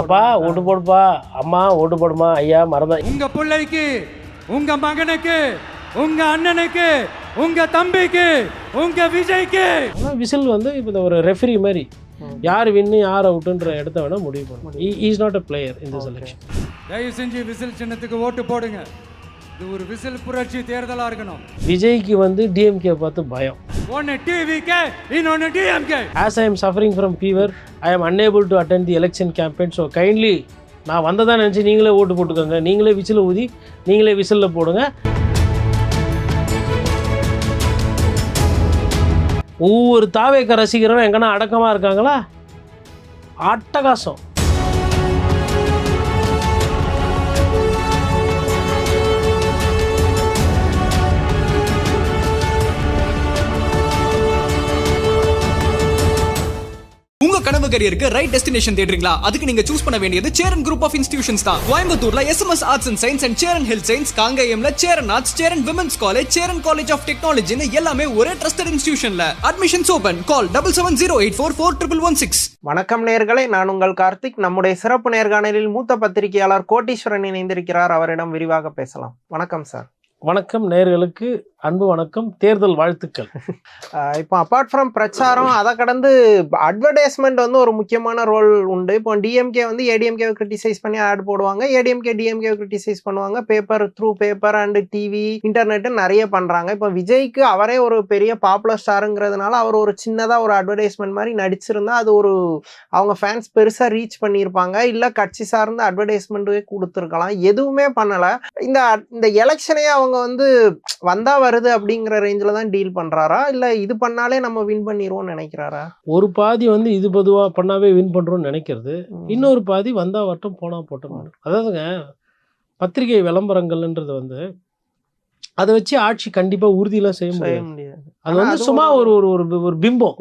அப்பா ஓட்டு போடுப்பா, அம்மா ஓட்டு போடுமா, ஐயா மறந்தா. உங்க பிள்ளைக்கு, உங்க மகனுக்கு, உங்க அண்ணனுக்கு, உங்க தம்பிக்கு, உங்க விஜய்க்கு. ஆனால் விசில் வந்து இப்போ ஒரு ரெஃபரி மாதிரி யார் வின்னு யார் அவுட்டுன்ற இடத்த வேணா முடிவு பண்ணும். இஸ் நாட் அ பிளேயர் இந்த செலெக்ஷன். தயவு செஞ்சு விசில் சின்னத்துக்கு ஓட்டு போடுங்க. இது ஒரு விசில் புரட்சி தேர்தலா இருக்கணும். விஜய்க்கு வந்து டிஎம்கே பார்த்து பயம். ஒன்னு டிவிகே, இன்னொன்னு DMK. As I am suffering from fever, I am unable to attend the election campaign. So kindly நான் வந்ததான் நினச்சி நீங்களே ஓட்டு போட்டுக்கோங்க, நீங்களே விசில் ஊதி நீங்களே விசிலில் போடுங்க. ஒவ்வொரு தாவேக்க ரசிகரும் எங்கன்னா அடக்கமாக இருக்காங்களா? அட்டகாசம். உங்க கனவு கரியருக்கு ரைட் டெஸ்டினேஷன் தேடுறீங்களா? அதுக்கு நீங்க சூஸ் பண்ண வேண்டியது சேரன் குரூப் ஆஃப் இன்ஸ்டிடியூஷன்ஸ் தான். கோயம்புத்தூர்ல SMS arts and science and Cheran health science, காங்கேயம்ல Cheran arts, Cheran women's college, Cheran college of டெக்னாலஜின்னு எல்லாமே ஒரே ட்ரஸ்டட் இன்ஸ்டிடியூஷன்ல. Admissions open. கால் 7708441116. வணக்கம் நேயர்களே, நான் உங்கள் கார்த்திக். நம்முடைய சிறப்பு நேர்காணலில் மூத்த பத்திரிகையாளர் கோட்டீஸ்வரன் இணைந்திருக்கிறார். அவரிடம் விரிவாக பேசலாம். வணக்கம் சார். வணக்கம் நேயர்களுக்கு அன்பு வணக்கம், தேர்தல் வாழ்த்துக்கள். இப்போ அப்பார்ட் ஃப்ரம் பிரச்சாரம், அதை கடந்து அட்வர்டைஸ்மெண்ட் வந்து ஒரு முக்கியமான ரோல் உண்டு. இப்போ டிஎம்கே வந்து ஏடிஎம்கேவை கிரிட்டிசைஸ் பண்ணி ஆட் போடுவாங்க, ஏடிஎம்கே டிஎம்கேவை கிரிட்டிசைஸ் பண்ணுவாங்க. பேப்பர் அண்ட் டிவி, இன்டர்நெட்டு நிறைய பண்ணுறாங்க. இப்போ விஜய்க்கு அவரே ஒரு பெரிய பாப்புலர் ஸ்டாருங்கிறதுனால அவர் ஒரு சின்னதாக ஒரு அட்வர்டைஸ்மெண்ட் மாதிரி நடிச்சிருந்தா அது ஒரு அவங்க ஃபேன்ஸ் பெருசாக ரீச் பண்ணியிருப்பாங்க. இல்லை கட்சி சார்ந்த அட்வர்டைஸ்மெண்ட்டே கொடுத்துருக்கலாம். எதுவுமே பண்ணலை. இந்த எலெக்ஷனே அவங்க வந்து வந்தா வருது அப்படிங்கிற ரேஞ்சில் தான் டீல் பண்றாரா, இல்ல இது பண்ணாலே நம்ம வின் பண்ணிடுவோம்னு நினைக்கிறாரா? ஒரு பாதி வந்து இது பொதுவாக பண்ணாவே வின் பண்றோம்னு நினைக்கிறது, இன்னொரு பாதி வந்தா வரட்டும் போனா போட்டோம். அதாவதுங்க பத்திரிகை விளம்பரங்கள்ன்றது வந்து அதை வச்சு ஆட்சி கண்டிப்பா உறுதியெல்லாம் செய்ய முடியாது. அது வந்து சும்மா ஒரு ஒரு பிம்பம்.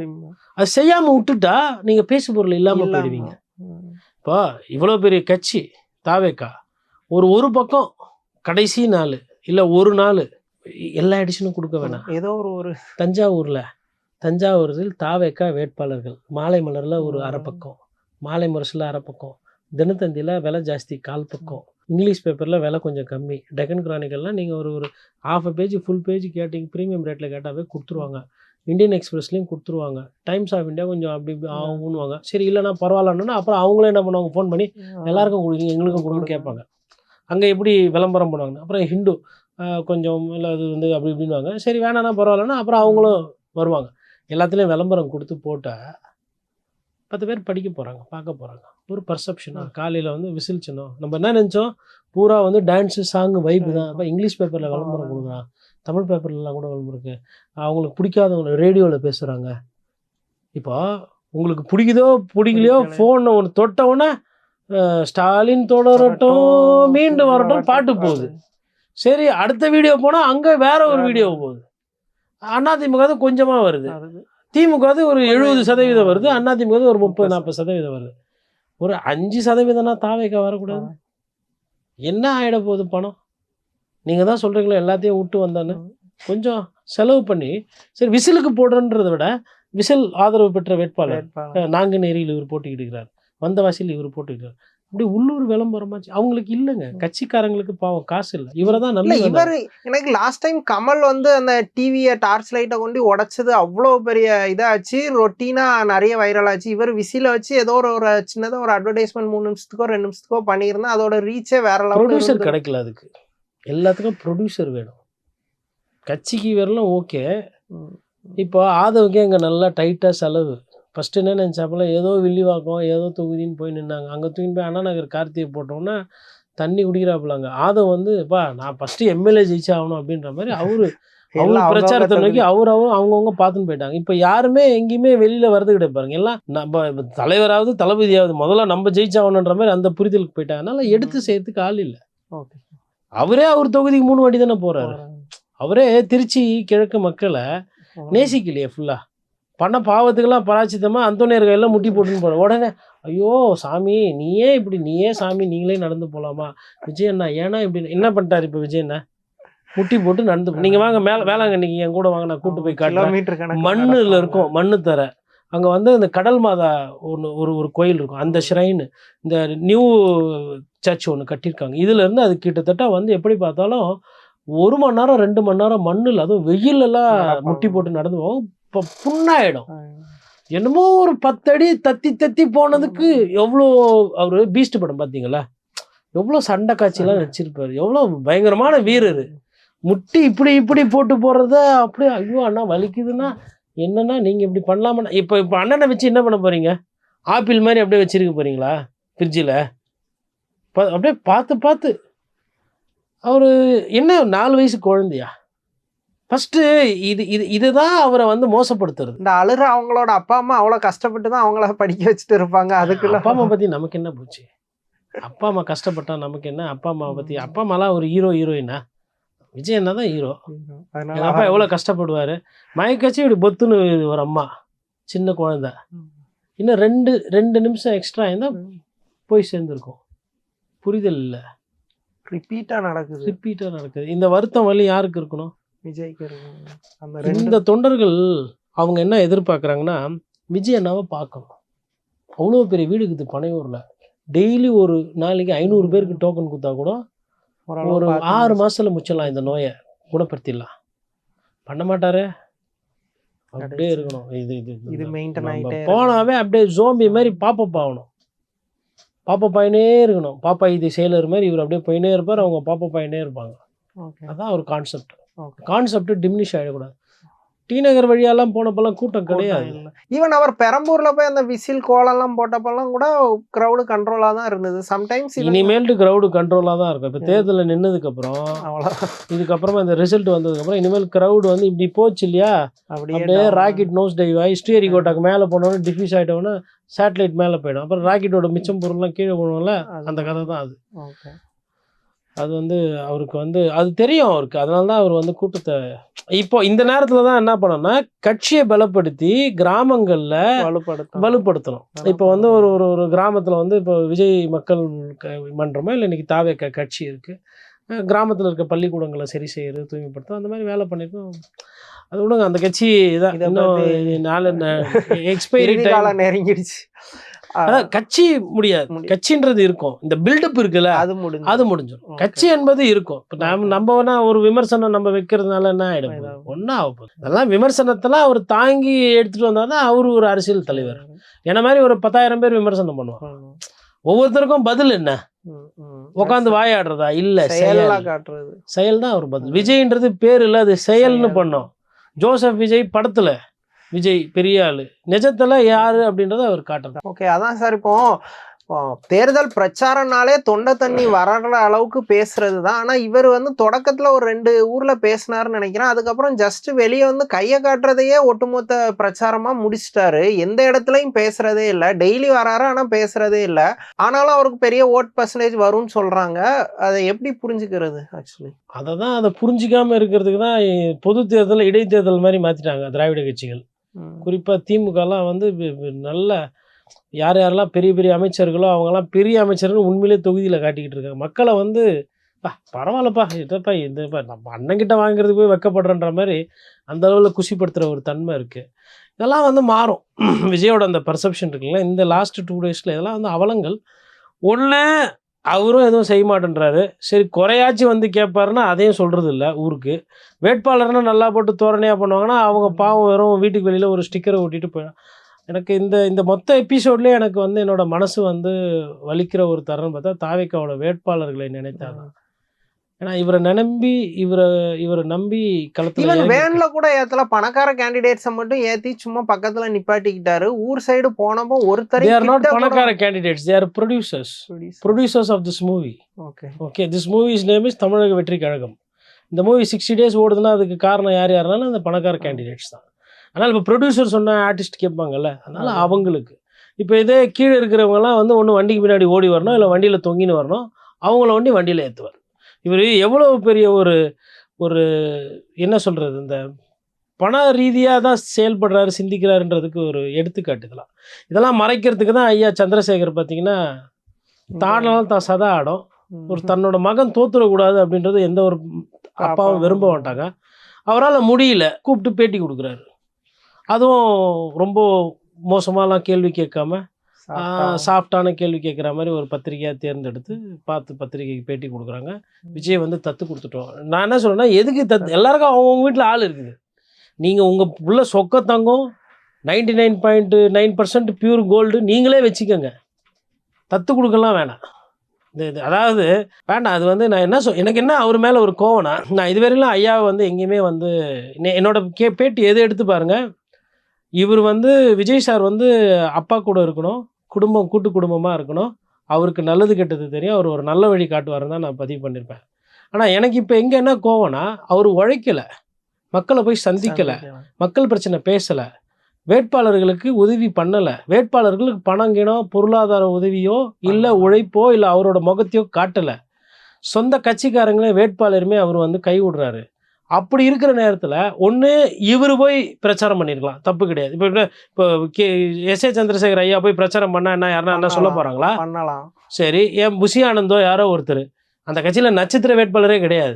அது செய்யாம விட்டுட்டா நீங்க பேசு பொருள் இல்லாம போயிடுவீங்க. இப்போ இவ்வளோ பெரிய கட்சி தாவேக்கா ஒரு பக்கம் கடைசி நாள் இல்லை ஒரு நாள் எல்லா எடிஷனும் கொடுக்க வேணாம். ஏதோ ஒரு தஞ்சாவூரில் தாவேக்கா வேட்பாளர்கள் மாலை மலரில் ஒரு அரை பக்கம், மாலை முரசில் அரை பக்கம், தினத்தந்தியில் விலை ஜாஸ்தி கால் பக்கம், இங்கிலீஷ் பேப்பரில் விலை கொஞ்சம் கம்மி, டெக்கன் கிரானிக்கல்லாம் நீங்கள் ஒரு ½ பேஜ் ஃபுல் பேஜ் கேட்டிங்க ப்ரீமியம் ரேட்டில் கேட்டாவே கொடுத்துருவாங்க. இந்தியன் எக்ஸ்பிரஸ்லேயும் கொடுத்துருவாங்க. டைம்ஸ் ஆஃப் இந்தியா கொஞ்சம் அப்படி ஆகுன்னுவாங்க. சரி இல்லைனா பரவாயில்லன்னா அப்புறம் அவங்களே என்ன பண்ணுவாங்க, ஃபோன் பண்ணி எல்லாருக்கும் கொடுங்க எங்களுக்கும் கொடுங்கன்னு கேட்பாங்க. அங்கே எப்படி விளம்பரம் பண்ணுவாங்க. அப்புறம் ஹிந்து கொஞ்சம் இல்லை அது வந்து அப்படி இப்படின்வாங்க. சரி வேணான்னா பரவாயில்லன்னா அப்புறம் அவங்களும் வருவாங்க. எல்லாத்துலேயும் விளம்பரம் கொடுத்து போட்டால் 10 பேர் படிக்க போகிறாங்க, பார்க்க போகிறாங்க. ஒரு பர்செப்ஷனாக காலையில் வந்து விசில் சின்னம். நம்ம என்ன நினச்சோம், பூரா வந்து டான்ஸு சாங்கு வைப்பு தான். அப்போ இங்கிலீஷ் பேப்பரில் விளம்பரம் கொடுக்குறான், தமிழ் பேப்பர்லாம் கூட விளம்பரம் இருக்குது. அவங்களுக்கு பிடிக்காதவங்க ரேடியோவில் பேசுகிறாங்க. இப்போ உங்களுக்கு பிடிக்கலையோ ஃபோனை ஒன்று தொட்டவுடனே ஸ்டாலின் தொடரட்டும் மீண்டும் வரட்டும் பாட்டு போகுது. சரி அடுத்த வீடியோ போனால் அங்கே வேற ஒரு வீடியோ போகுது. அதிமுக கொஞ்சமாக வருது, திமுக ஒரு 70% வருது, அதிமுக ஒரு 30-40% வருது. ஒரு 5% தாவேக்கா வரக்கூடாது. என்ன ஆகிட போகுது பணம்? நீங்கள் தான் சொல்கிறீங்களோ எல்லாத்தையும் விட்டு வந்தான்னு கொஞ்சம் செலவு பண்ணி சரி விசிலுக்கு போடுறன்றதை விட விசில் ஆதரவு பெற்ற வேட்பாளர் நாங்குநேரியில் இவர் போட்டிக்கிட்டு, வந்தவாசியில் இவர் போட்டுக்கிறார். அப்படி உள்ளூர் விளம்பரமாச்சு அவங்களுக்கு இல்லைங்க. கட்சிக்காரங்களுக்கு பாவம் காசு இல்லை. இவரை தான் நல்ல இவர். எனக்கு லாஸ்ட் டைம் கமல் வந்து அந்த டிவியை டார்ச் லைட்டை கொண்டு உடைச்சது அவ்வளோ பெரிய இதாச்சு, ரொட்டீனா நிறைய வைரல் ஆச்சு. இவர் விசில வச்சு ஏதோ ஒரு சின்னதாக ஒரு அட்வர்டைஸ்மெண்ட் 3 நிமிஷத்துக்கோ 2 நிமிஷத்துக்கோ பண்ணியிருந்தா அதோட ரீச்சே வேற லெவல். ப்ரொடியூசர் கிடைக்கல, அதுக்கு எல்லாத்துக்கும் ப்ரொடியூசர் வேணும். கட்சிக்கு வரலாம் ஓகே. இப்போ ஆதவுக்கே அங்கே நல்லா டைட்டாக செலவு. ஃபஸ்ட்டு என்ன நினச்சாப்பெல்லாம் ஏதோ வில்லிவாக்கம் ஏதோ தொகுதின்னு போய் நின்னாங்க. அங்கே தூக்கின்னு போய் அண்ணா நகர் கார்த்திகை போட்டோன்னா தண்ணி குடிக்கிறாப்புலாங்க. ஆதவ் வந்து நான் ஃபஸ்ட்டு எம்எல்ஏ ஜெயிச்சாகணும் அப்படின்ற மாதிரி அவரு பிரச்சாரத்தை நோக்கி அவங்கவுங்க பார்த்துன்னு போயிட்டாங்க. இப்போ யாருமே எங்கேயுமே வெளியில் வரது கிடையாது பாருங்க. எல்லாம் நம்ம தலைவராவது தளபதியாவது முதல்ல நம்ம ஜெயிச்சாகணுன்ற மாதிரி அந்த புரிதலுக்கு போயிட்டாங்க. அதனால எடுத்து செய்யறதுக்கு ஆள் இல்லை. அவரே அவர் தொகுதிக்கு 3 வாட்டி தானே போகிறாரு. அவரே திருச்சி கிழக்கு மக்களை நேசிக்கலையே ஃபுல்லாக. பண்ண பாவத்துக்கெல்லாம் பராச்சித்தமாக அந்தோனியர் கையெல்லாம் முட்டி போட்டுன்னு போகிறேன். உடனே ஐயோ சாமி நீயே சாமி நீங்களே நடந்து போகலாமா விஜய் அண்ணா, ஏன்னா இப்படி என்ன பண்ணிட்டாரு இப்போ விஜய் அண்ணா? முட்டி போட்டு நடந்து நீங்கள் வாங்க வேளாங்கண்ணிக்கு என் கூட வாங்க, நான் கூட்டு போய் காட்டுறேன். மண்ணில் இருக்கும் மண்ணு தர அங்கே வந்து இந்த கடல் மாதா ஒரு கோயில் இருக்கும், அந்த ஷ்ரைனு இந்த நியூ சர்ச் ஒன்று கட்டியிருக்காங்க. இதுலேருந்து அது கிட்டத்தட்ட வந்து எப்படி பார்த்தாலும் 1 மணி நேரம் 2 மணி நேரம் மண்ணில், அதுவும் வெயிலெல்லாம் முட்டி போட்டு நடந்து போகும். இப்போ புண்ணாயிடும். என்னமோ ஒரு 10 அடி தத்தி போனதுக்கு எவ்வளோ அவர் பீஸ்ட் படம் பார்த்தீங்களா, எவ்வளோ சண்டை காட்சியெல்லாம் வச்சிருப்பாரு, எவ்வளோ பயங்கரமான வீரர். முட்டி இப்படி போட்டு போடுறத அப்படியே ஐயோ அண்ணா வலிக்குதுன்னா என்னன்னா நீங்கள் இப்படி பண்ணலாமா? இப்போ அண்ணனை வச்சு என்ன பண்ண போகிறீங்க? ஆப்பிள் மாதிரி அப்படியே வச்சிருக்க போகிறீங்களா ஃப்ரிட்ஜில்? அப்படியே பார்த்து அவர் என்ன 4 வயசு குழந்தையா? ஃபஸ்ட்டு இதுதான் அவரை வந்து மோசப்படுத்துறது. இந்த அழுற அவங்களோட அப்பா அம்மா அவ்வளோ கஷ்டப்பட்டு தான் அவங்கள படிக்க வச்சுட்டு இருப்பாங்க. அதுக்குள்ள அப்பா அம்மா பற்றி நமக்கு என்ன போச்சு? அப்பா அம்மா கஷ்டப்பட்டா நமக்கு என்ன? அப்பா அம்மாவை பற்றி, அப்பா அம்மாலாம் ஒரு ஹீரோயினா? விஜய் என்ன தான் ஹீரோ. எங்கள் அப்பா எவ்வளோ கஷ்டப்படுவார். மயக்கச்சி இப்படி பொத்துன்னு ஒரு அம்மா, சின்ன குழந்தை, இன்னும் 2 நிமிஷம் எக்ஸ்ட்ரா இருந்தால் போய் சேர்ந்துருக்கும். புரிதல் இல்லை, ரிப்பீட்டாக நடக்குது. இந்த வருத்தம் வலி யாருக்கு இருக்கணும்? விஜய்க்கு. இந்த தொண்டர்கள் அவங்க என்ன எதிர்பார்க்குறாங்கன்னா, விஜய் அண்ணாவை பார்க்கணும். அவ்வளோ பெரிய வீடு இருக்குது பனையூரில். டெய்லி ஒரு நாளைக்கு 500 பேருக்கு டோக்கன் கொடுத்தா கூட ஒரு 6 மாசத்துல முச்சிடலாம், இந்த நோயை குணப்படுத்திடலாம். பண்ண மாட்டாரு. அப்படியே இருக்கணும். இது மெயின்டைன் ஆகிட்டே போனாவே அப்படியே ஜோம்பி மாதிரி பாப்பப் ஆகணும். பாப்பப் ஆகினே இருக்கணும். பாப்பா இது செயலர் மாதிரி இவர் அப்படியே போயினே இருப்பார், அவங்க பாப்பப் ஆகினே இருப்பாங்க. அதான் ஒரு கான்செப்ட் டிமினிஷ் ஆகிடக்கூடாது. டி நகர் வழியெல்லாம் போனப்பெல்லாம் கூட்டம் கிடையாது. ஈவன் அவர் பெரம்பூர்ல போய் அந்த விசில் கோலெல்லாம் போட்டப்பெல்லாம் கூட கிரௌடு கண்ட்ரோலா தான் இருந்தது. சம்டைம்ஸ் இனிமேல்ட்டு கிரௌடு கண்ட்ரோலா தான் இருக்கும். இப்போ தேர்தலில் நின்னதுக்கு அப்புறம், இதுக்கப்புறமா இந்த ரிசல்ட் வந்ததுக்கப்புறம் இனிமேல் கிரௌடு வந்து இப்படி போச்சு இல்லையா, அப்படியே ராக்கெட் நோஸ் டைவ் ஆகி ஸ்ரீஹரிகோட்டாக்கு மேலே போனோன்னு டிஃப்யூஸ் ஆகிட்டோன்னா சேட்டலைட் மேலே போயிடும். அப்புறம் ராக்கெட்டோட மிச்சம் பொருள்லாம் கீழே போனோம்ல, அந்த கதை தான் அது. அது வந்து அவருக்கு வந்து அது தெரியும் அவருக்கு. அதனால தான் அவர் வந்து கூட்டத்தை இப்போ இந்த நேரத்தில் தான் என்ன பண்ணோம்னா, கட்சியை பலப்படுத்தி கிராமங்களில் வலுப்படுத்தணும். இப்போ வந்து ஒரு கிராமத்தில் வந்து இப்போ விஜய் மக்கள் மன்றமோ இல்லை இன்றைக்கி தாவே கட்சி இருக்குது, கிராமத்தில் இருக்க பள்ளிக்கூடங்களை சரி செய்யறது, தூய்மைப்படுத்தும், அந்த மாதிரி வேலை பண்ணியிருக்கோம். அது விடுங்க, அந்த கட்சி இதான் இன்னும் 4 எக்ஸ்பைரி டைம் நெருங்கிடுச்சு. அதான் கட்சி முடியாது, கட்சின்றது இருக்கும். இந்த பில்டப் இருக்குல்ல, அது முடிஞ்சிடும். கட்சி என்பது இருக்கும். இப்போ நம்ம ஒரு விமர்சனம் நம்ம வைக்கிறதுனால என்ன ஆகிடும்? ஒன்றும் ஆக போகுது. அதெல்லாம் விமர்சனத்தெல்லாம் அவர் தாங்கி எடுத்துகிட்டு வந்தால் தான் அவர் ஒரு அரசியல் தலைவர். என்ன மாதிரி ஒரு 10,000 பேர் விமர்சனம் பண்ணுவாங்க. ஒவ்வொருத்தருக்கும் பதில் என்ன? உட்காந்து வாயாடுறதா? இல்லை, செயல் தான் ஒரு பதில். விஜய்ன்றது பேர் இல்லை, அது செயல்னு பண்ணோம். ஜோசப் விஜய் படத்தில் விஜய் பெரிய ஆளு, நிஜத்துல யாரு அப்படின்றத அவர் காட்டுறாரு. ஓகே, அதான் சார். இப்போ தேர்தல் பிரச்சாரம்னாலே தொண்டை தண்ணி வர்ற அளவுக்கு பேசுறது தான். ஆனா இவர் வந்து தொடக்கத்துல ஒரு 2 ஊர்ல பேசினாருன்னு நினைக்கிறேன். அதுக்கப்புறம் ஜஸ்ட் வெளியே வந்து கையை காட்டுறதையே ஒட்டுமொத்த பிரச்சாரமா முடிச்சிட்டாரு. எந்த இடத்துலயும் பேசுறதே இல்லை. டெய்லி வராரு, ஆனா பேசுறதே இல்லை. ஆனாலும் அவருக்கு பெரிய ஓட் பர்சன்டேஜ் வரும்னு சொல்றாங்க. அதை எப்படி புரிஞ்சுக்கிறது? ஆக்சுவலி அதை புரிஞ்சிக்காம இருக்கிறதுக்கு தான் பொது தேர்தல் இடைத்தேர்தல் மாதிரி மாத்திட்டாங்க திராவிட கட்சிகள். குறிப்பாக திமுகலாம் வந்து நல்ல யாரெல்லாம் பெரிய அமைச்சர்களோ அவங்கெல்லாம் பெரிய அமைச்சர்கள் உண்மையிலே தொகுதியில் காட்டிக்கிட்டு இருக்காங்க. மக்களை வந்து பரவாயில்லப்பா, இதப்பா இதுப்பா நம்ம அண்ணங்கிட்ட வாங்குறதுக்கு போய் வைக்கப்படுறன்ற மாதிரி அந்த அளவில் குஷிப்படுத்துகிற ஒரு தன்மை இருக்குது. இதெல்லாம் வந்து மாறும். விஜயோட அந்த பர்செப்ஷன் இருக்குங்களா, இந்த லாஸ்ட் 2 டேஸில் இதெல்லாம் வந்து அவலங்கள். ஒன்று, அவரும் எதுவும் செய்ய மாட்டேன்றாரு. சரி, குறையாச்சும் வந்து கேட்பாருன்னா அதையும் சொல்கிறது இல்லை. ஊருக்கு வேட்பாளர்னா நல்லா போட்டு தோரணையாக பண்ணுவாங்கன்னா அவங்க பாவம் வெறும் வீட்டுக்கு வெளியில் ஒரு ஸ்டிக்கரை ஒட்டிட்டு போயிடும். எனக்கு இந்த மொத்த எபிசோட்லேயே எனக்கு வந்து என்னோட மனசு வந்து வலிக்கிற ஒரு தருணம் பார்த்தா தாவேக்காவோட வேட்பாளர்களை நினைத்தாதான். ஏன்னா இவரை நம்பி களத்துல வேன்ல கூட ஏத்தல, பணக்கார கேண்டிடேட்ஸை மட்டும் ஏத்தி சும்மா பக்கத்துல நிப்பாட்டிக்கிட்டாரு. ஊர் சைடு போனப்போ ஒருத்தர் they are not பணக்கார candidates, they are producers of this movie. Okay, this movie's name is தமிழக வெற்றி கழகம். இந்த மூவி 60 days ஓடுதுன்னா அதுக்கு காரணம் யாருனாலும் அந்த பணக்கார கேண்டிடேட்ஸ் தான். அதனால் இப்போ ப்ரொடியூசர் சொன்ன ஆர்டிஸ்ட் கேட்பாங்கல்ல, அதனால அவங்களுக்கு இப்போ இதே கீழே இருக்கிறவங்கலாம் வந்து ஒன்று வண்டிக்கு பின்னாடி ஓடி வரணும், இல்லை வண்டியில் தொங்கின்னு வரணும், அவங்கள வண்டியில் ஏற்றுவார். இவர் எவ்வளோ பெரிய ஒரு என்ன சொல்கிறது, இந்த பண ரீதியாக தான் செயல்படுறாரு, சிந்திக்கிறாருன்றதுக்கு ஒரு எடுத்துக்காட்டு. இதெல்லாம் மறைக்கிறதுக்கு தான் ஐயா சந்திரசேகர் பார்த்தீங்கன்னா தானாலும் தான் சதா ஆடும். ஒரு தன்னோட மகன் தோத்துடக்கூடாது அப்படின்றது எந்த ஒரு அப்பாவும் விரும்ப மாட்டாங்க. அவரால் முடியல, கூப்பிட்டு பேட்டி கொடுக்குறாரு. அதுவும் ரொம்ப மோசமாலாம் கேள்வி கேட்காம சாப்பிட்டா. சாஃப்டான கேள்வி கேட்குற மாதிரி ஒரு பத்திரிக்கையாக தேர்ந்தெடுத்து பார்த்து பத்திரிக்கைக்கு பேட்டி கொடுக்குறாங்க. விஜய் வந்து தத்து கொடுத்துட்டோம். நான் என்ன சொல்கிறேன்னா, எதுக்கு தத்து? எல்லாருக்கும் அவங்கவுங்க வீட்டில் ஆள் இருக்குது. நீங்கள் உங்கள் உள்ள சொக்க தங்கம் 99.9% பியூர் கோல்டு நீங்களே வச்சுக்கோங்க. தத்து கொடுக்கலாம் வேணாம். இது அதாவது வேண்டாம். அது வந்து நான் என்ன எனக்கு என்ன அவர் மேலே ஒரு கோவம்னா, நான் இதுவரையிலும் ஐயாவை வந்து எங்கேயுமே வந்து என்னோட பேட்டி எது எடுத்து பாருங்கள். இவர் வந்து விஜய் சார் வந்து அப்பா கூட இருக்கணும், குடும்பம் கூட்டு குடும்பமாக இருக்கணும், அவருக்கு நல்லது கெட்டது தெரியும், அவர் ஒரு நல்ல வழி காட்டுவாருன்னு தான் நான் பதிவு பண்ணியிருப்பேன். ஆனால் எனக்கு இப்போ எங்கே என்ன கோவம்னா, அவர் உழைக்கலை, மக்களை போய் சந்திக்கலை, மக்கள் பிரச்சனை பேசலை, வேட்பாளர்களுக்கு உதவி பண்ணலை, வேட்பாளர்களுக்கு பணம் கிணம் பொருளாதார உதவியோ இல்லை உழைப்போ இல்லை அவரோட முகத்தையோ காட்டலை, சொந்த கட்சிக்காரங்களே வேட்பாளருமே அவர் வந்து கை விடுறாரு. அப்படி இருக்கிற நேரத்தில் ஒன்று இவர் போய் பிரச்சாரம் பண்ணியிருக்கலாம், தப்பு கிடையாது. இப்போ எஸ்.ஏ. சந்திரசேகர் ஐயா போய் பிரச்சாரம் பண்ணால் என்ன யாருன்னா என்ன சொல்ல போகிறாங்களா? பண்ணலாம். சரி, ஏன் புஷி ஆனந்தோ யாரோ ஒருத்தர் அந்த கட்சியில் நட்சத்திர வேட்பாளரே கிடையாது,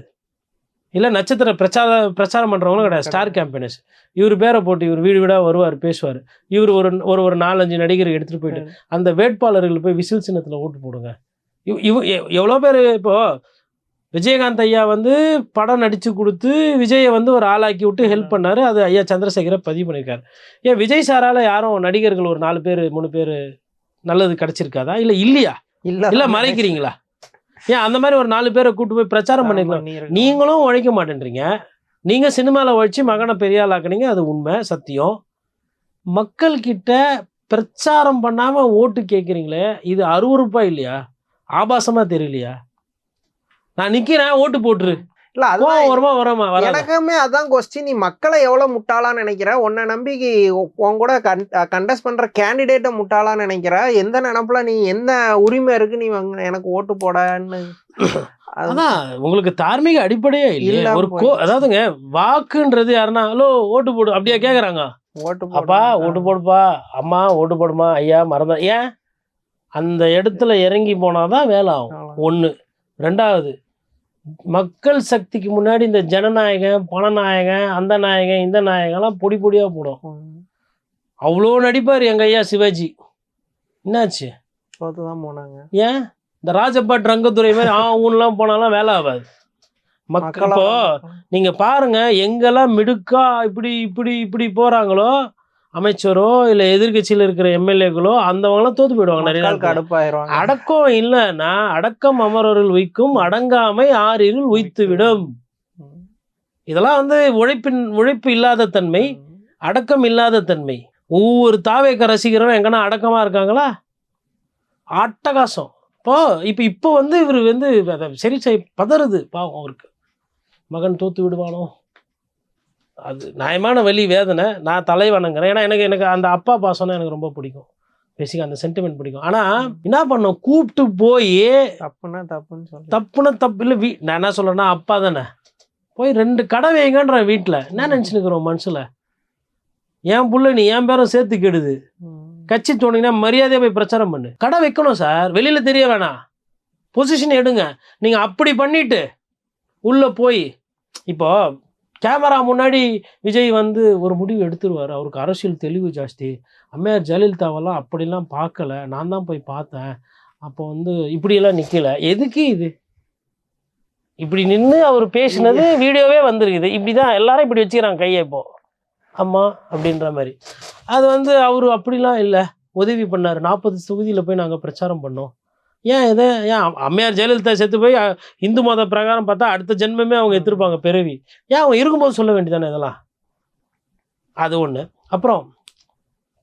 இல்லை நட்சத்திர பிரச்சாரம் பண்ணுறவங்களும் கிடையாது, ஸ்டார் கேம்பெயினர்ஸ். இவர் பேரை போட்டு இவர் வீடு வீடாக வருவார், பேசுவார். இவர் ஒரு 4-5 நடிகரை எடுத்துகிட்டு போயிட்டு அந்த வேட்பாளர்கள் போய் விசில் சின்னத்தில் ஓட்டு போடுங்க. எவ்வளோ பேர் இப்போது விஜயகாந்த் ஐயா வந்து படம் நடித்து கொடுத்து விஜயை வந்து ஒரு ஆளாக்கி விட்டு ஹெல்ப் பண்ணார். அது ஐயா சந்திரசேகரை பதிவு பண்ணியிருக்காரு. ஏன் விஜய் சாரால் யாரும் நடிகர்கள் ஒரு 4 பேர் 3 பேர் நல்லது கிடச்சிருக்காதா? இல்லை இல்லையா? இல்லை மறைக்கிறீங்களா? ஏன் அந்த மாதிரி ஒரு 4 பேரை கூட்டு போய் பிரச்சாரம் பண்ணிருக்கலாம். நீங்களும் உழைக்க மாட்டேன்றீங்க. நீங்கள் சினிமாவில் உழைச்சி மகனை பெரிய ஆளாக்குனீங்க, அது உண்மை சத்தியம். மக்கள்கிட்ட பிரச்சாரம் பண்ணாமல் ஓட்டு கேட்குறீங்களே, இது அருவருப்பா இல்லையா? ஆபாசமாக தெரியலையா? நான் நிற்கிறேன், ஓட்டு போட்டுரு. இல்ல அது வருமா வராமா? எனக்குமே அதான் கொஸ்டின். நீ மக்களை எவ்வளவு முட்டாளான்னு நினைக்கிற? உன்னை நம்பி உன் கூட கண்டெஸ்ட் பண்ற கேண்டிடேட்டை முட்டாளான்னு நினைக்கிற? எந்த நினைப்புல நீ என்ன உரிமை இருக்கு நீ எனக்கு ஓட்டு போடன்னு? அதான் உங்களுக்கு தார்மீக அடிப்படையே இல்லை. ஒரு அதாவதுங்க வாக்குன்றது யாருன்னா ஹலோ ஓட்டு போடு அப்படியா கேட்குறாங்க? அப்பா ஓட்டு போடுப்பா, அம்மா ஓட்டு போடுமா, ஐயா மறந்தா. ஏன் அந்த இடத்துல இறங்கி போனாதான் வேலை ஆகும். 1. 2வது, மக்கள் சக்திக்கு முன்னாடி இந்த ஜனநாயகம் பணநாயகம் அந்த நாயகன் இந்த நாயகம்லாம் பொடி பொடியாக போடும். அவ்வளோ நடிப்பார் எங்கள் ஐயா சிவாஜி. என்னாச்சு? தான் போனாங்க. ஏன் இந்த ராஜபாட் ரங்கத்துறை மாதிரி ஊன்லாம் போனாலாம் வேலை ஆகாது. மக்கள் இப்போ நீங்கள் பாருங்கள், எங்கெல்லாம் மிடுக்கா இப்படி இப்படி இப்படி போகிறாங்களோ அமைச்சரோ இல்லை எதிர்கட்சியில் இருக்கிற எம்எல்ஏக்களோ அந்தவங்களாம் தோத்து போயிடுவாங்க. நிறைய கடுப்பாயிருவாங்க. அடக்கம் இல்லைன்னா அடக்கம் அமரரில் வைக்கும், அடங்காமை ஆறில் உய்த்து விடும். இதெல்லாம் வந்து உழைப்பு இல்லாத தன்மை, அடக்கம் இல்லாத தன்மை. ஒவ்வொரு தாவேக்க ரசிகரும் எங்கன்னா அடக்கமாக இருக்காங்களா? அட்டகாசம். இப்போ வந்து இவர் வந்து சரி பதறுது பாவம். அவருக்கு மகன் தோத்து விடுவானோ, அது நியாயமான வலி வேதனை. நான் தலை வணங்குறேன். ஏன்னா எனக்கு அந்த அப்பா பாசம்னா எனக்கு ரொம்ப பிடிக்கும். பேசிக்க அந்த சென்டிமெண்ட் பிடிக்கும். ஆனால் என்ன பண்ணோம், கூப்பிட்டு போய் தப்புன்னா தப்பு இல்லை. நான் என்ன சொல்கிறேன்னா, அப்பா தானே போய் 2 கடை வைங்கன்ற வீட்டில் என்ன நினச்சினுக்கிறோம் மனசில்? என் புள்ள நீ என் பேரும் சேர்த்து கெடுது. கட்சி தோணிங்கன்னா மரியாதையாக போய் பிரச்சாரம் பண்ணு. கடை வைக்கணும் சார், வெளியில் தெரிய வேணாம், பொசிஷன் எடுங்க. நீங்கள் அப்படி பண்ணிட்டு உள்ளே போய் இப்போ கேமரா முன்னாடி விஜய் வந்து ஒரு முடிவு எடுத்துருவார். அவருக்கு அரசியல் தெளிவு ஜாஸ்தி. அம்மையார் ஜெயலலிதாவெல்லாம் அப்படிலாம் பார்க்கல, நான் தான் போய் பார்த்தேன். அப்போ வந்து இப்படியெல்லாம் நிற்கலை. எதுக்கு இது? இப்படி நின்று அவர் பேசினது வீடியோவே வந்துருக்குது. இப்படி தான் எல்லாரும் இப்படி வச்சுக்கிறாங்க கையை இப்போ அம்மா அப்படின்ற மாதிரி. அது வந்து அவர் அப்படிலாம் இல்லை, உதவி பண்ணார். 40 தொகுதியில் போய் நாங்கள் பிரச்சாரம் பண்ணோம். ஏன் அம்மையார் ஜெயலலிதா செத்து போய் இந்து மத பிரகாரம் பார்த்தா அடுத்த ஜென்மமே அவங்க எடுத்துருப்பாங்க பிறவி. ஏன் அவங்க இருக்கும்போது சொல்ல வேண்டியதானே இதெல்லாம்? அது ஒன்று. அப்புறம்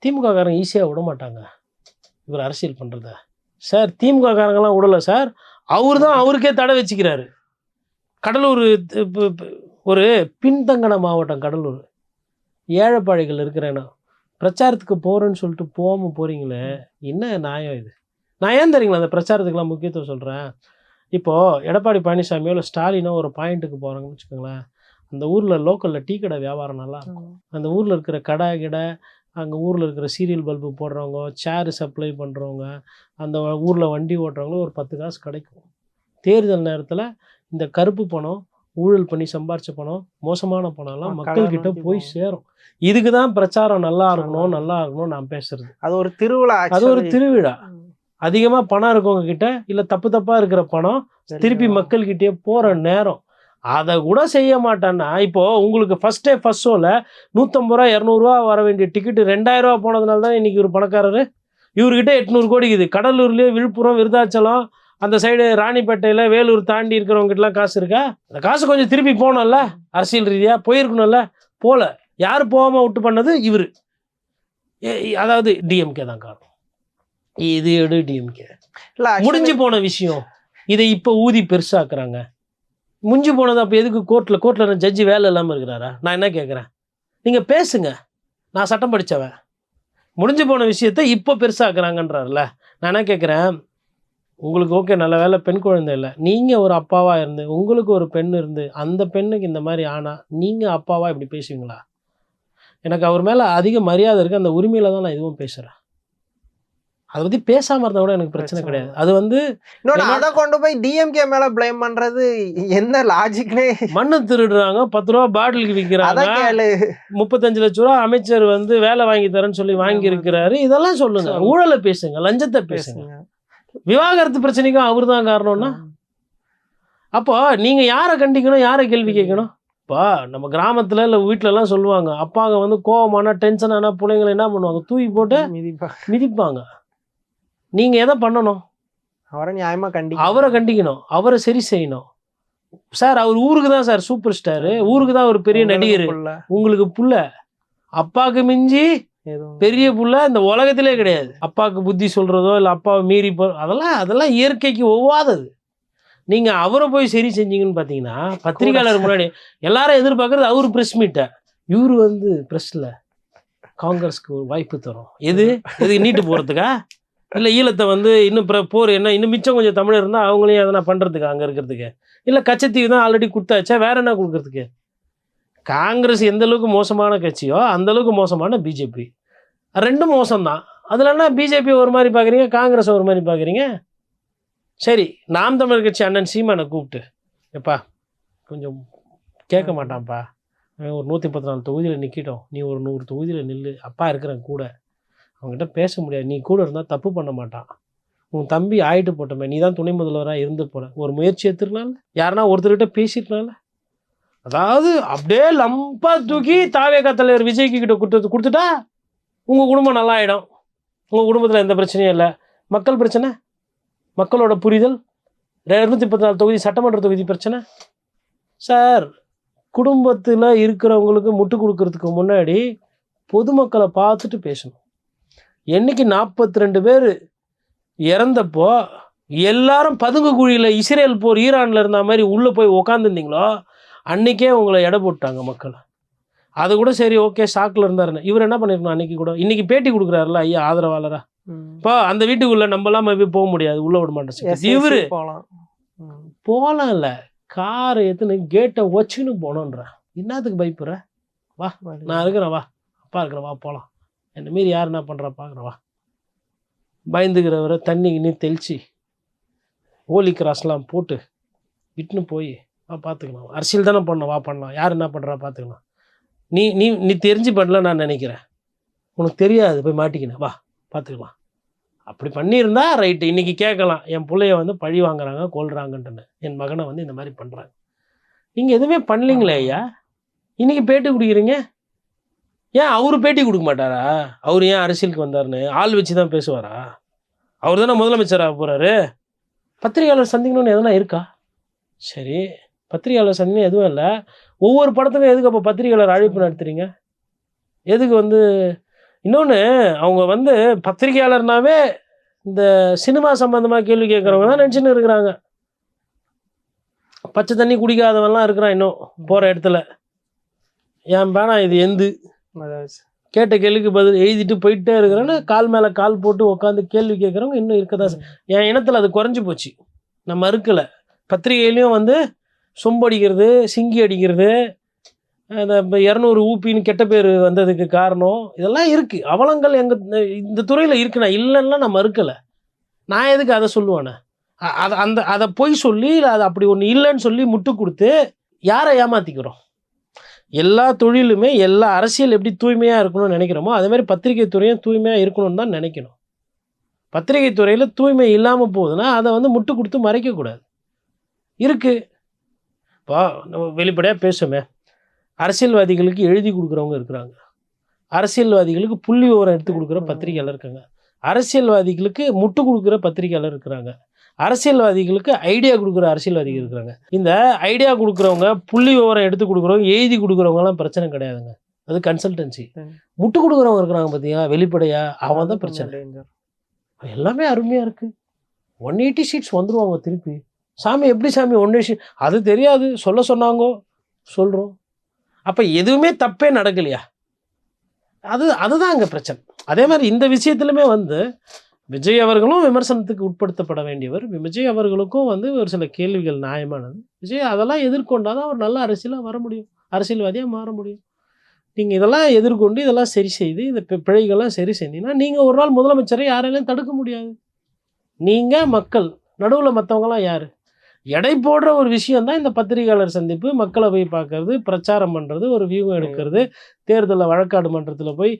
திமுககாரங்க ஈஸியாக விட மாட்டாங்க இவர் அரசியல் பண்ணுறத. சார் திமுககாரங்கெல்லாம் விடலை சார், அவர் தான் அவருக்கே தடை வச்சுக்கிறாரு. கடலூர் ஒரு பின்தங்கின மாவட்டம் கடலூர், ஏழைப்பாழைகள் இருக்கிறேன்னா பிரச்சாரத்துக்கு போகிறேன்னு சொல்லிட்டு போகாமல் போகிறீங்களே, என்ன நியாயம் இது? நான் ஏன் தெரியுங்களா அந்த பிரச்சாரத்துக்கெலாம் முக்கியத்துவம் சொல்கிறேன்? இப்போது எடப்பாடி பழனிசாமியோ இல்லை ஸ்டாலினோ ஒரு பாயிண்ட்டுக்கு போகிறாங்கன்னு வச்சுக்கோங்களேன், அந்த ஊரில் லோக்கலில் டீ கடை வியாபாரம் நல்லா இருக்கும். அந்த ஊரில் இருக்கிற கடை அங்கே ஊரில் இருக்கிற சீரியல் பல்பு போடுறவங்க, சேரு சப்ளை பண்ணுறவங்க, அந்த ஊரில் வண்டி ஓட்டுறவங்களும் ஒரு 10 காசு கிடைக்கும். தேர்தல் நேரத்தில் இந்த கருப்பு பணம் ஊழல் பண்ணி சம்பாரிச்ச பணம், மோசமான பணம்லாம் மக்களை மக்கள்கிட்ட நோக்கி போய் போகும். சேரும். இதுக்கு தான் பிரச்சாரம் நல்லா இருக்கணும் நல்லா இருக்கணும் நான் பேசுறது. அது ஒரு திருவிழா அது ஒரு actually. திருவிழா. அதிகமா பணம் இருக்கவங்க கிட்ட இல்ல தப்பு தப்பா இருக்கிற பணம் திருப்பி மக்கள்கிட்டயே போற நேரம். அதை கூட செய்ய மாட்டான்னா, இப்போ உங்களுக்கு ஃபர்ஸ்ட் ஷோல 150 ரூபா 200 ரூபா வர வேண்டிய டிக்கெட் 2000 ரூபா போனதுனால தான் இன்னைக்கு ஒரு பணக்காரரு. இவர்கிட்ட 800 கோடி இருக்குது. கடலூர்லயே விழுப்புரம், விருதாச்சலம், அந்த சைடு ராணிப்பேட்டையில, வேலூர் தாண்டி இருக்கிறவங்க கிட்டலாம் காசு இருக்கா? அந்த காசு கொஞ்சம் திருப்பி போகணும்ல, அரசியல் ரீதியா போயிருக்கணும்ல. போல. யார் போகாம விட்டு பண்ணது? இவரு. அதாவது டிஎம்கே தான் காரணம். இது எடு டிஎம்கே. இல்ல முடிஞ்சு போன விஷயம் இதை இப்போ ஊதி பெருசாக்குறாங்க. முடிஞ்சு போனது அப்போ எதுக்கு கோர்ட்டில் ஜட்ஜி வேலை இல்லாமல் இருக்கிறாரா? நான் என்ன கேட்குறேன், நீங்கள் பேசுங்க, நான் சட்டம் படித்தவன். முடிஞ்சு போன விஷயத்த இப்போ பெருசாக்குறாங்கன்றார்ல. நான் என்ன கேட்குறேன், உங்களுக்கு ஓகே நல்ல வேலை பெண் குழந்தை இல்லை, நீங்கள் ஒரு அப்பாவாக இருந்து உங்களுக்கு ஒரு பெண் இருந்து அந்த பெண்ணுக்கு இந்த மாதிரி ஆனால் நீங்கள் அப்பாவாக இப்படி பேசுவீங்களா? எனக்கு அவர் மேலே அதிக மரியாதை இருக்குது. அந்த உரிமையில் தான் நான் இதுவும் பேசுகிறேன். அதை பற்றி பேசாமல் இருந்தால் கூட எனக்கு பிரச்சனை கிடையாது. அது வந்து இன்னொன்னு அதை கொண்டு போய் டிஎம்கே மேல பிளேம் பண்றது எந்த லாஜிக்னே? மண்ணு திருடுறாங்க, 10 ரூபா பாட்டிலுக்கு விற்கிறாங்க, அதான் கேளு. 35 லட்ச ரூபா அமைச்சர் வந்து வேலை வாங்கி தரேன்னு சொல்லி வாங்கி இருக்கிறாரு. இதெல்லாம் சொல்லுங்க. ஊழலை பேசுங்க, லஞ்சத்தை பேசுங்க. விவாகரத்து பிரச்சனைக்கும் அவர் தான் காரணம்னா அப்போ நீங்க யாரை கண்டிக்கணும், யாரை கேள்வி கேட்கணும்? இப்போ நம்ம கிராமத்துல இல்லை வீட்டிலலாம் சொல்லுவாங்க, அப்பாங்க வந்து கோவமான டென்ஷன் ஆனால் பிள்ளைங்களை என்ன பண்ணுவாங்க, தூக்கி போட்டு மிதிப்பாங்க. நீங்க எதை பண்ணணும்? அவரை நியாயமா அவரை கண்டிக்கணும், அவரை சரி செய்யணும். சார் அவர் ஊருக்கு தான் சார் சூப்பர் ஸ்டாரு, ஊருக்கு தான் ஒரு பெரிய நடிகர். உங்களுக்கு புள்ள அப்பாவுக்கு மிஞ்சி பெரிய புள்ள இந்த உலகத்திலே கிடையாது. அப்பாவுக்கு புத்தி சொல்றதோ இல்லை அப்பாவை மீறி அதெல்லாம் இயற்கைக்கு ஒவ்வாதது. நீங்க அவரை போய் சரி செஞ்சீங்கன்னு பார்த்தீங்கன்னா, பத்திரிகையாளர் முன்னாடி எல்லாரும் எதிர்பார்க்கறது அவரு ப்ரெஸ் மீட்டை. இவரு வந்து ப்ரெஸ்ல காங்கிரஸ்க்கு ஒரு வாய்ப்பு தரும். எது நீட்டு போறதுக்கா? இல்லை ஈழத்தை வந்து இன்னும் போர் என்ன இன்னும் மிச்சம் கொஞ்சம் தமிழர் இருந்தால் அவங்களையும் எதனா பண்ணுறதுக்கு அங்கே இருக்கிறதுக்கு, இல்லை கச்சத்தீவு தான் ஆல்ரெடி கொடுத்தாச்சா, வேற என்ன கொடுக்கறதுக்கு? காங்கிரஸ் எந்த அளவுக்கு மோசமான கட்சியோ அந்த அளவுக்கு மோசமான பிஜேபி. ரெண்டும் மோசம்தான். அதில் என்ன பிஜேபி ஒரு மாதிரி பார்க்குறீங்க, காங்கிரஸ் ஒரு மாதிரி பார்க்குறீங்க? சரி, நாம் தமிழர் கட்சி அண்ணன் சீமானை கூப்பிட்டு, எப்பா கொஞ்சம் கேட்க மாட்டான்ப்பா, ஒரு 134 தொகுதியில் நிற்கிட்டோம், நீ ஒரு 100 தொகுதியில் நில்லு, அப்பா இருக்கிறேன் கூட, அவங்ககிட்ட பேச முடியாது, நீ கூட இருந்தால் தப்பு பண்ண மாட்டான், உன் தம்பி ஆயிட்டு போட்டோமே, நீ தான் துணை முதல்வராக இருந்து போன, ஒரு முயற்சி எடுத்துருக்கலாம்ல, யாருன்னா ஒருத்தர்கிட்ட பேசிருக்கலாம்ல. அதாவது அப்படியே லம்பா தூக்கி தாவேகா தலைவர் விஜய்க்கு கிட்ட கொடுத்துட்டா உங்கள் குடும்பம் நல்லா ஆகிடும். உங்கள் குடும்பத்தில் எந்த பிரச்சனையும் இல்லை. மக்கள் பிரச்சனை, மக்களோட புரிதல், 234 தொகுதி சட்டமன்ற தொகுதி பிரச்சனை. சார், குடும்பத்தில் இருக்கிறவங்களுக்கு முட்டு கொடுக்கறதுக்கு முன்னாடி பொதுமக்களை பார்த்துட்டு பேசணும். என்னைக்கு 42 பேர் இறந்தப்போ எல்லாரும் பதுங்கு குழியில் இஸ்ரேல் போர் ஈரானில் இருந்த மாதிரி உள்ளே போய் உக்காந்துருந்தீங்களோ அன்றைக்கே உங்களை எடை போட்டாங்க மக்கள். அது கூட சரி ஓகே ஷாக்கில் இருந்தாருன்னு. இவர் என்ன பண்ணிருக்கணும் அன்றைக்கி கூட? இன்றைக்கி பேட்டி கொடுக்குறாருல ஐயா ஆதரவாளரா. இப்போ அந்த வீட்டுக்குள்ளே நம்மளாம் போக முடியாது, உள்ளே விட மாட்டேன். இவர் போகலாம் இல்லை, காரை எடுத்துன்னு கேட்டை வச்சுன்னு போனோன்ற. என்னத்துக்கு பயப்படுற? வா நான் இருக்கிறேன், வா அப்பா இருக்கிறேன், வா போகலாம். என்ன மாரி யார் என்ன பண்ணுறா பார்க்குறவா. பயந்துக்கிறவரை தண்ணி கிண்ணி தெளித்து ஹோலி கிராஸ்லாம் போட்டு விட்டுன்னு போய் வா பார்த்துக்கலாம். அரசியல் தானே பண்ணோம், வா பண்ணலாம், யார் என்ன பண்ணுறா பார்த்துக்கலாம். நீ நீ நீ தெரிஞ்சு பண்ணல நான் நினைக்கிறேன், உனக்கு தெரியாது போய் மாட்டிக்கினேன், வா பார்த்துக்கலாம். அப்படி பண்ணியிருந்தா ரைட்டு, இன்றைக்கி கேட்கலாம் என் பிள்ளைய வந்து பழி வாங்குறாங்க கொள்றாங்கன்ட்டுன்னு, என் மகனை வந்து இந்த மாதிரி பண்ணுறாங்க. நீங்கள் எதுவுமே பண்ணலீங்களே ஐயா, இன்றைக்கி பேட்டி கொடுக்குறீங்க. ஏன் அவரு பேட்டி கொடுக்க மாட்டாரா? அவர் ஏன் அரசியலுக்கு வந்தாருன்னு ஆள் வச்சு தான் பேசுவாரா? அவர் தானே முதலமைச்சராக போகிறாரு. பத்திரிகையாளர் சந்திக்கணும்னு எதனா இருக்கா? சரி, பத்திரிகையாளர் சந்திக்கணும் எதுவும் இல்லை. ஒவ்வொரு படத்துக்கும் எதுக்கு அப்போ பத்திரிகையாளர் அழைப்பு நடத்துறீங்க? எதுக்கு வந்து இன்னொன்று அவங்க வந்து பத்திரிகையாளர்னாவே இந்த சினிமா சம்மந்தமாக கேள்வி கேட்குறவங்க தான் நினச்சின்னு இருக்கிறாங்க. பச்சை தண்ணி குடிக்காதவன்லாம் இருக்கிறான் இன்னும் போகிற இடத்துல. ஏன் பேனா இது எந்து கேட்ட கேள்விக்கு பதில் எழுதிட்டு போயிட்டே இருக்கிறேன்னு கால் மேலே கால் போட்டு உட்காந்து கேள்வி கேட்குறவங்க இன்னும் இருக்கதான். என் இனத்தில் அது குறைஞ்சி போச்சு, நம்ம இருக்கலை. பத்திரிகையிலையும் வந்து சொம்பு அடிக்கிறது, சிங்கி அடிக்கிறது, அந்த 200 ஊப்பின்னு கெட்ட பேர் வந்ததுக்கு காரணம் இதெல்லாம் இருக்குது. அவலங்கள் எங்கள் இந்த துறையில் இருக்குண்ணா, இல்லைன்னா நம்ம இருக்கலை. நான் எதுக்கு அதை சொல்லுவேண்ணே? அதை பொய் சொல்லி அதை அப்படி ஒன்று இல்லைன்னு சொல்லி முட்டு கொடுத்து யாரை ஏமாற்றிக்கிறோம்? எல்லா தொழிலுமே எல்லா அரசியல் எப்படி தூய்மையாக இருக்கணும்னு நினைக்கிறோமோ அதே மாதிரி பத்திரிகை துறையும் தூய்மையாக இருக்கணும்னு தான் நினைக்கணும். பத்திரிகை துறையில் தூய்மை இல்லாமல் போகுதுன்னா அதை வந்து முட்டு கொடுத்து மறைக்கக்கூடாது. இருக்குது இப்போ நம்ம வெளிப்படையாக பேசுமே, அரசியல்வாதிகளுக்கு எழுதி கொடுக்குறவங்க இருக்கிறாங்க, அரசியல்வாதிகளுக்கு புள்ளி விவரம் எடுத்து கொடுக்குற பத்திரிகையாளர் இருக்காங்க, அரசியல்வாதிகளுக்கு முட்டு கொடுக்குற பத்திரிகையாளர் இருக்கிறாங்க, அரசியல்வாதிகளுக்கு ஐடியா கொடுக்குற அரசியல்வாதிகள் இருக்கிறாங்க. இந்த ஐடியா கொடுக்குறவங்க, புள்ளி விவரம் எடுத்து கொடுக்குறவங்க, எழுதி கொடுக்குறவங்கலாம் பிரச்சனை கிடையாதுங்க. அது கன்சல்டன்சி. முட்டு கொடுக்குறவங்க இருக்கிறாங்க பார்த்தீங்களா, வெளிப்படையாக அவன் தான் பிரச்சனை. எல்லாமே அருமையாக இருக்குது. 180 சீட்ஸ் வந்துடுவாங்க திருப்பி. சாமி எப்படி சாமி 180 சீட்? அது தெரியாது, சொல்ல சொன்னாங்கோ, சொல்கிறோம். அப்போ எதுவுமே தப்பே நடக்கலையா? அதுதான் அங்கே பிரச்சனை. அதே மாதிரி இந்த விஷயத்துலையுமே வந்து விஜய் அவர்களும் விமர்சனத்துக்கு உட்படுத்தப்பட வேண்டியவர். விஜய் அவர்களுக்கும் வந்து ஒரு சில கேள்விகள் நியாயமானது. விஜய் அதெல்லாம் எதிர்கொண்டாதான் ஒரு நல்ல அரசியலாக வர முடியும், அரசியல்வாதியாக மாற முடியும். நீங்கள் இதெல்லாம் எதிர்கொண்டு இதெல்லாம் சரி செய்து இந்த பிழைகள்லாம் சரி செஞ்சீங்கன்னா நீங்கள் ஒரு நாள் முதலமைச்சரை யாராலையும் தடுக்க முடியாது. நீங்கள் மக்கள் நடுவில் மற்றவங்களாம் யார்? எடை போடுற ஒரு விஷயம் தான் இந்த பத்திரிகையாளர் சந்திப்பு, மக்களை போய் பார்க்கறது, பிரச்சாரம் பண்ணுறது, ஒரு வியூகம் எடுக்கிறது, தேர்தலில் வழக்காடு மன்றத்தில் போய்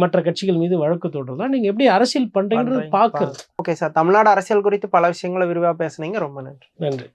மற்ற கட்சிகள் மீது வழக்கு தொடர்றதுலாம் நீங்கள் எப்படி அரசியல் பண்ணுறீங்கிறது பார்க்குறது. ஓகே சார், தமிழ்நாடு அரசியல் குறித்து பல விஷயங்களை விரிவாக பேசுனீங்க. ரொம்ப நன்றி. நன்றி.